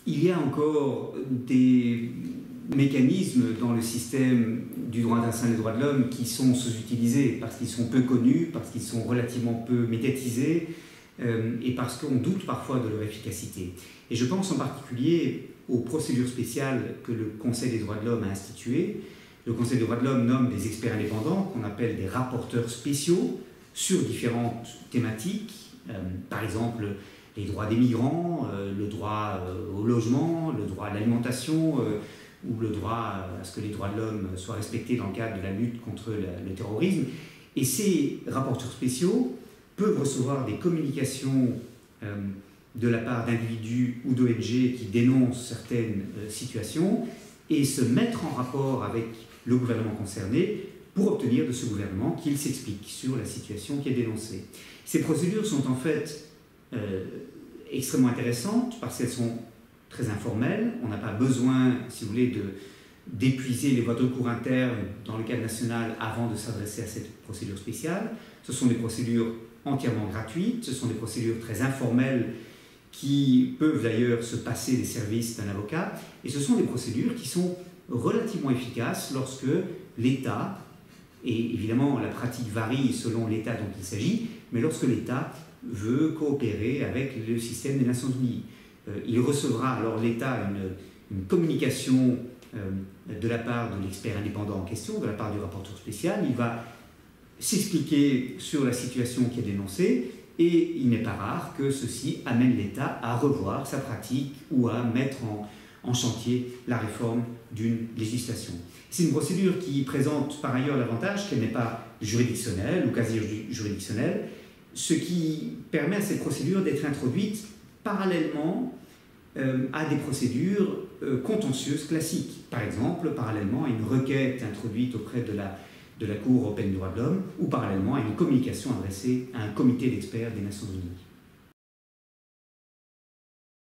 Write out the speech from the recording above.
il y a encore des mécanismes dans le système du droit international des droits de l'homme qui sont sous-utilisés parce qu'ils sont peu connus, parce qu'ils sont relativement peu médiatisés et parce qu'on doute parfois de leur efficacité. Et je pense en particulier aux procédures spéciales que le Conseil des droits de l'homme a instituées. Le Conseil des droits de l'homme nomme des experts indépendants qu'on appelle des rapporteurs spéciaux sur différentes thématiques, par exemple les droits des migrants, le droit au logement, le droit à l'alimentation, ou le droit à ce que les droits de l'homme soient respectés dans le cadre de la lutte contre le terrorisme. Et ces rapporteurs spéciaux peuvent recevoir des communications de la part d'individus ou d'ONG qui dénoncent certaines situations et se mettre en rapport avec le gouvernement concerné pour obtenir de ce gouvernement qu'il s'explique sur la situation qui est dénoncée. Ces procédures sont en fait extrêmement intéressantes parce qu'elles sont très informelles. On n'a pas besoin, si vous voulez, d'épuiser les voies de recours internes dans le cadre national avant de s'adresser à cette procédure spéciale. Ce sont des procédures entièrement gratuites, ce sont des procédures très informelles qui peuvent d'ailleurs se passer des services d'un avocat, et ce sont des procédures qui sont relativement efficaces lorsque l'État, et évidemment la pratique varie selon l'État dont il s'agit, mais lorsque l'État veut coopérer avec le système des Nations Unies. Il recevra alors l'État une communication de la part de l'expert indépendant en question, de la part du rapporteur spécial. Il va s'expliquer sur la situation qui est dénoncée et il n'est pas rare que ceci amène l'État à revoir sa pratique ou à mettre en chantier la réforme d'une législation. C'est une procédure qui présente par ailleurs l'avantage qu'elle n'est pas juridictionnelle ou quasi juridictionnelle, ce qui permet à cette procédure d'être introduite parallèlement à des procédures contentieuses classiques. Par exemple, parallèlement à une requête introduite auprès de la Cour européenne des droits de l'homme ou parallèlement à une communication adressée à un comité d'experts des Nations Unies.